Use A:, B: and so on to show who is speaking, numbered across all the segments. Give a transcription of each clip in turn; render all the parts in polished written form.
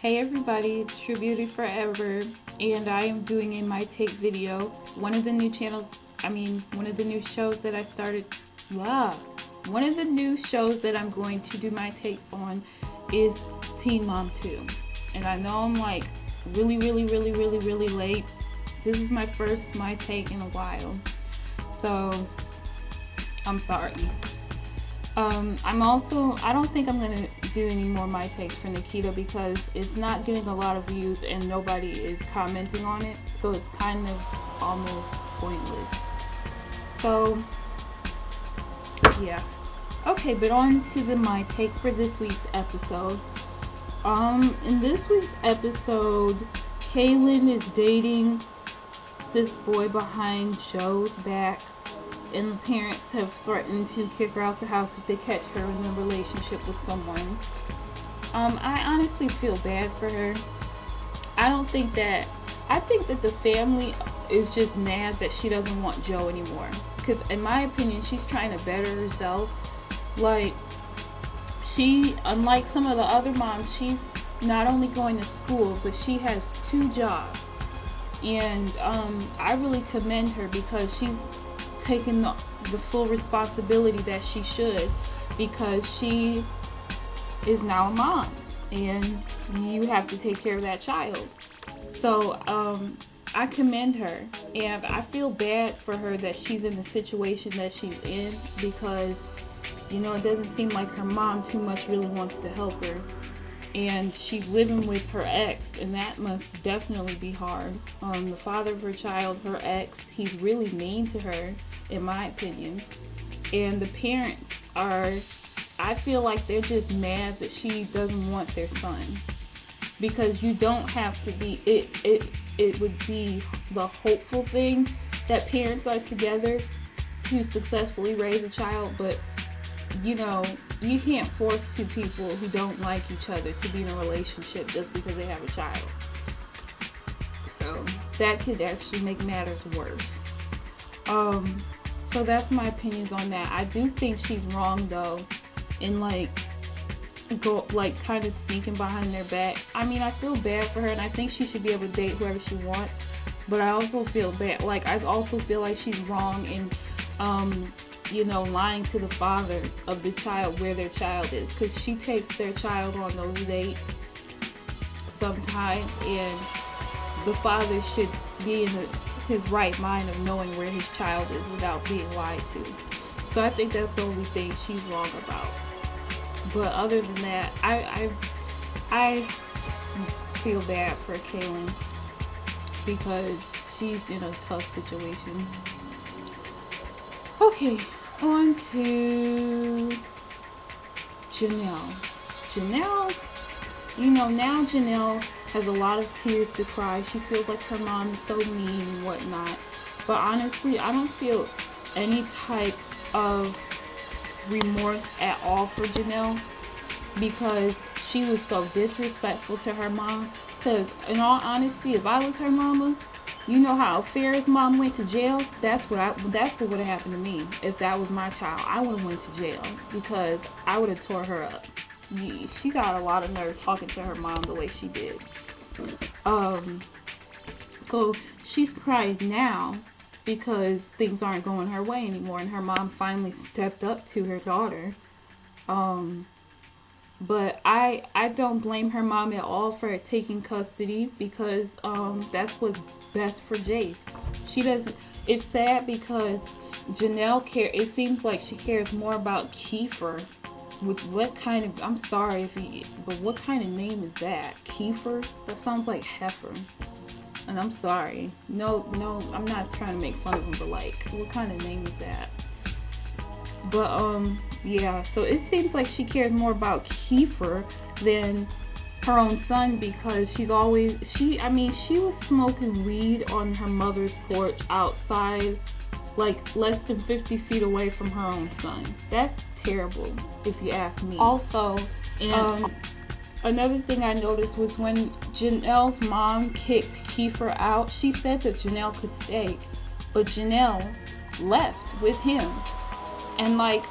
A: Hey everybody, it's True Beauty Forever, and I am doing a My Take video. One of the new shows that I started, one of the new shows that I'm going to do my takes on is Teen Mom 2. And I know I'm like really late. This is my first My Take in a while, so I'm sorry. I don't think I'm going to do any more My Takes for Nikita because it's not getting a lot of views and nobody is commenting on it. So it's kind of almost pointless. So, yeah. Okay, but on to the My Take for this week's episode. In this week's episode, Kailyn is dating this boy behind Joe's back. And the parents have threatened to kick her out the house if they catch her in a relationship with someone. I honestly feel bad for her. I think that the family is just mad that she doesn't want Joe anymore. Because in my opinion, she's trying to better herself. Like, unlike some of the other moms, she's not only going to school, but she has 2 jobs. And I really commend her because she's taking the full responsibility that she should, because she is now a mom and you have to take care of that child. So I commend her, and I feel bad for her that she's in the situation that she's in, because it doesn't seem like her mom too much really wants to help her, and she's living with her ex, and that must definitely be hard. The father of her child, her ex, he's really mean to her, in my opinion. And the parents I feel like they're just mad that she doesn't want their son, because you don't have to be, it would be the hopeful thing that parents are together to successfully raise a child, but you can't force 2 people who don't like each other to be in a relationship just because they have a child. So that could actually make matters worse. So that's my opinions on that. I do think she's wrong though, in kind of sneaking behind their back. I mean, I feel bad for her, and I think she should be able to date whoever she wants. But I also feel bad. I also feel like she's wrong in, lying to the father of the child where their child is, because she takes their child on those dates sometimes, and the father should be in his right mind of knowing where his child is without being lied to. So I think that's the only thing she's wrong about. But other than that, I feel bad for Kailyn because she's in a tough situation. Okay, on to Janelle. Now Janelle has a lot of tears to cry. She feels like her mom is so mean and whatnot. But honestly, I don't feel any type of remorse at all for Janelle, because she was so disrespectful to her mom. Because in all honesty, if I was her mama, you know how Farrah's mom went to jail? That's what would have happened to me if that was my child. I would have went to jail because I would have tore her up. She got a lot of nerve talking to her mom the way she did. So she's crying now because things aren't going her way anymore, and her mom finally stepped up to her daughter. But I don't blame her mom at all for taking custody, because that's what's best for Jace. She doesn't. It's sad because Janelle it seems like she cares more about Kiefer. I'm sorry but what kind of name is that? Kiefer? That sounds like heifer. And I'm sorry. No, I'm not trying to make fun of him, but what kind of name is that? But, yeah, so it seems like she cares more about Kiefer than her own son, because she was smoking weed on her mother's porch outside, less than 50 feet away from her own son. That's terrible, if you ask me. Also, another thing I noticed was when Janelle's mom kicked Kiefer out, she said that Janelle could stay, but Janelle left with him. And I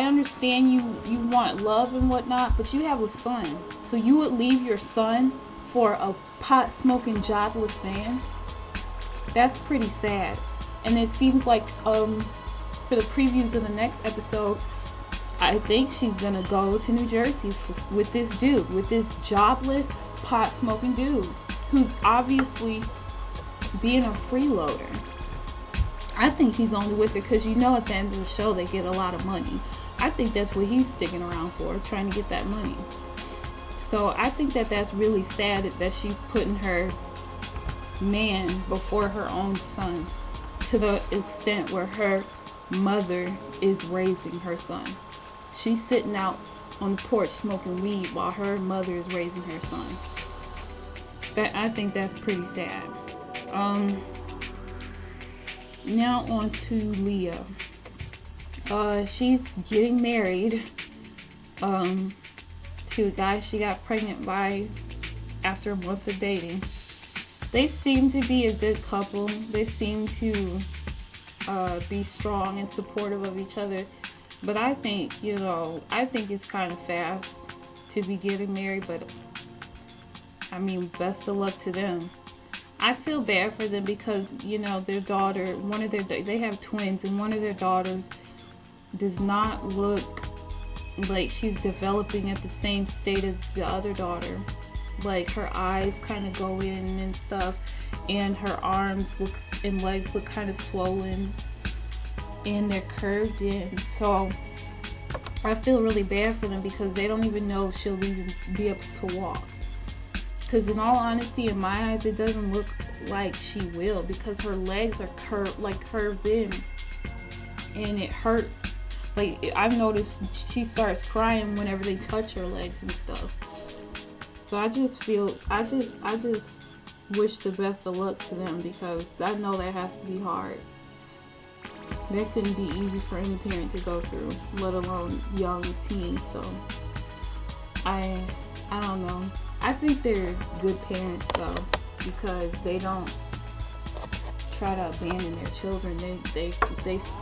A: understand you want love and whatnot, but you have a son, so you would leave your son for a pot smoking jobless man. That's pretty sad. And it seems like for the previews of the next episode, I think she's gonna go to New Jersey with this dude, with this jobless pot smoking dude who's obviously being a freeloader. I think he's only with her because, you know, at the end of the show they get a lot of money. I think that's what he's sticking around for, trying to get that money. So I think that that's really sad that she's putting her man before her own son, to the extent where her mother is raising her son. She's sitting out on the porch smoking weed while her mother is raising her son. I think that's pretty sad. Now on to Leah. She's getting married to a guy she got pregnant by after a month of dating. They seem to be a good couple. They seem to be strong and supportive of each other. But I think, you know, I think it's kind of fast to be getting married. But I mean, best of luck to them. I feel bad for them because, you know, their daughter, they have twins, and one of their daughters does not look like she's developing at the same state as the other daughter. Like, her eyes kind of go in and stuff, and her arms and legs look kind of swollen, and they're curved in. So I feel really bad for them because they don't even know if she'll even be able to walk. Because in all honesty, in my eyes, it doesn't look like she will, because her legs are curved in, and it hurts. Like, I've noticed she starts crying whenever they touch her legs and stuff. So I just wish the best of luck to them, because I know that has to be hard. That couldn't be easy for any parent to go through, let alone young teens. So I don't know. I think they're good parents though, because they don't try to abandon their children. They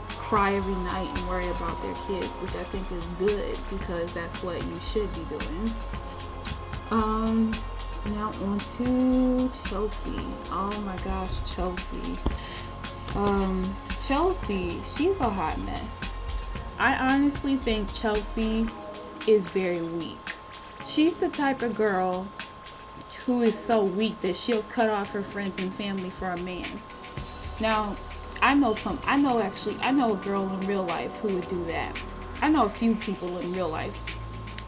A: cry every night and worry about their kids, which I think is good, because that's what you should be doing. Now on to Chelsea. Oh my gosh, Chelsea. Chelsea, she's a hot mess. I honestly think Chelsea is very weak. She's the type of girl who is so weak that she'll cut off her friends and family for a man. Now, I know a girl in real life who would do that. I know a few people in real life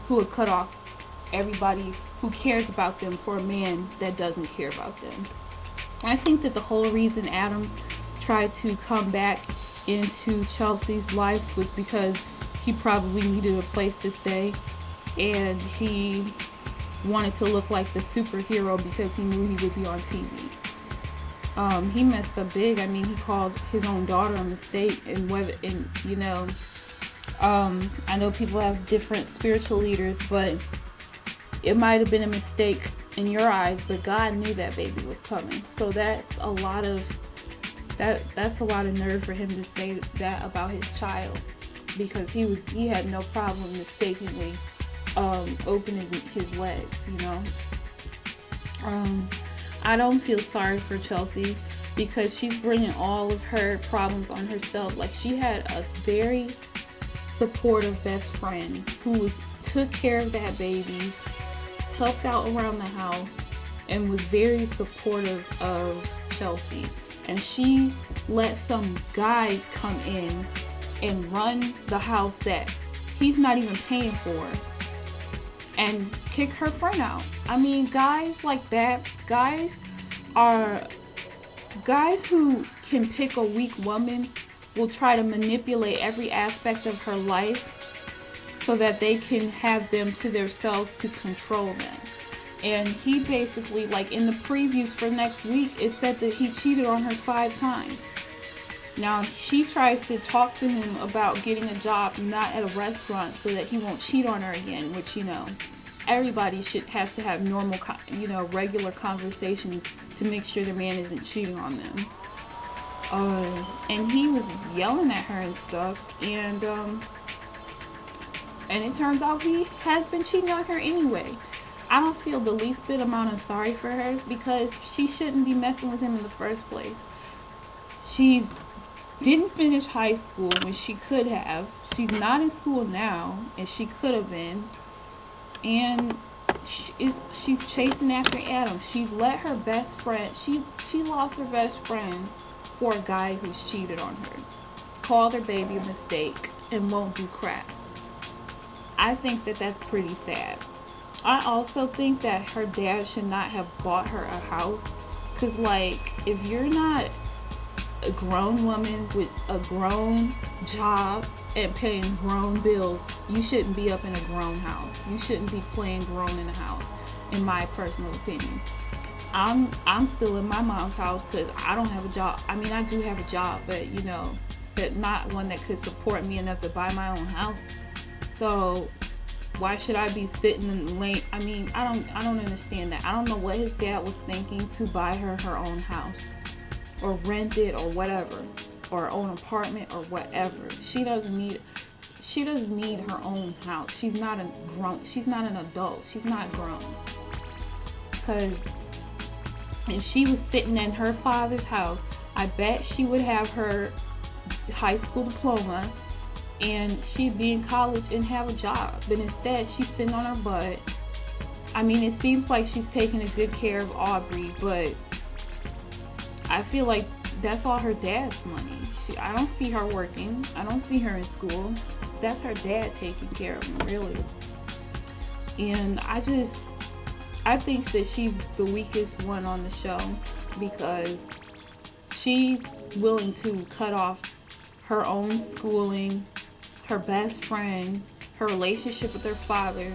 A: who would cut off everybody who cares about them for a man that doesn't care about them. I think that the whole reason Adam tried to come back into Chelsea's life was because he probably needed a place to stay, and he wanted to look like the superhero because he knew he would be on TV. He messed up big. I mean, he called his own daughter a mistake, I know people have different spiritual leaders, but it might have been a mistake in your eyes, but God knew that baby was coming. So that's a lot of nerve for him to say that about his child, because he had no problem mistakenly opening his legs, you know. I don't feel sorry for Chelsea, because she's bringing all of her problems on herself. Like, she had a very supportive best friend who took care of that baby, helped out around the house, and was very supportive of Chelsea. And she let some guy come in and run the house that he's not even paying for, and kick her friend out. I mean, guys like that, guys who can pick a weak woman will try to manipulate every aspect of her life so that they can have them to themselves to control them. And he basically, like in the previews for next week, it said that he cheated on her 5 times. Now, she tries to talk to him about getting a job not at a restaurant so that he won't cheat on her again, which, you know, everybody has to have normal, regular conversations to make sure the man isn't cheating on them. And he was yelling at her and stuff, and it turns out he has been cheating on her anyway. I don't feel the least bit amount of sorry for her because she shouldn't be messing with him in the first place. She didn't finish high school when she could have. She's not in school now, and she could have been. And she's chasing after Adam. She let her best friend. She lost her best friend for a guy who's cheated on her, called her baby a mistake, and won't do crap. I think that that's pretty sad. I also think that her dad should not have bought her a house, because like, if you're not a grown woman with a grown job and paying grown bills, you shouldn't be up in a grown house. You shouldn't be playing grown in a house, in my personal opinion. I'm still in my mom's house because I don't have a job. I mean, I do have a job, but you know, but not one that could support me enough to buy my own house. So why should I be sitting in the lane? I mean, I don't understand that. I don't know what his dad was thinking to buy her own house, or rent it, or whatever, or own apartment, or whatever. She doesn't need her own house. She's not an adult. She's not grown. Because if she was sitting in her father's house, I bet she would have her high school diploma and she'd be in college and have a job. But instead, she's sitting on her butt. I mean, it seems like she's taking a good care of Aubrey, but I feel like that's all her dad's money. I don't see her working. I don't see her in school. That's her dad taking care of them, really. And I think that she's the weakest one on the show because she's willing to cut off her own schooling, her best friend, her relationship with her father,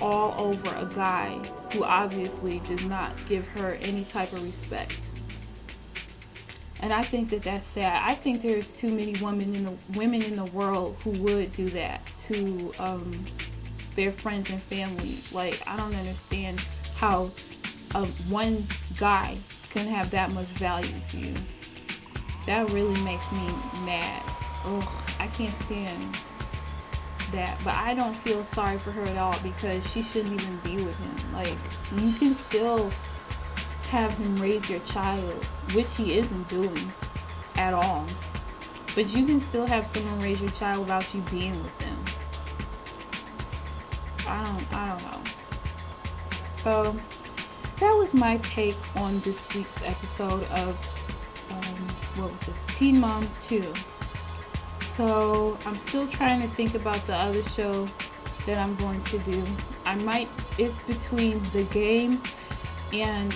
A: all over a guy who obviously does not give her any type of respect. And I think that that's sad. I think there's too many women in the world who would do that to their friends and family. Like, I don't understand how one guy can have that much value to you. That really makes me mad. Ugh, I can't stand that. But I don't feel sorry for her at all because she shouldn't even be with him. Like, you can still have him raise your child, which he isn't doing at all. But you can still have someone raise your child without you being with them. I don't know. So that was my take on this week's episode of what was this? Teen Mom 2. So I'm still trying to think about the other show that I'm going to do. It's between The Game and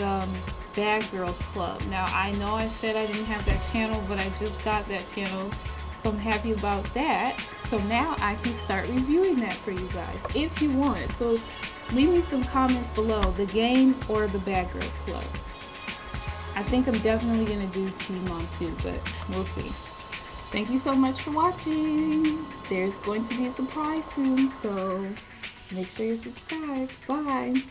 A: Bad Girls Club. Now, I know I said I didn't have that channel, but I just got that channel, so I'm happy about that. So now I can start reviewing that for you guys if you want. So leave me some comments below, The Game or the Bad Girls Club. I think I'm definitely going to do Teen Mom 2, but we'll see. Thank you so much for watching. There's going to be a surprise soon, so make sure you subscribe. Bye.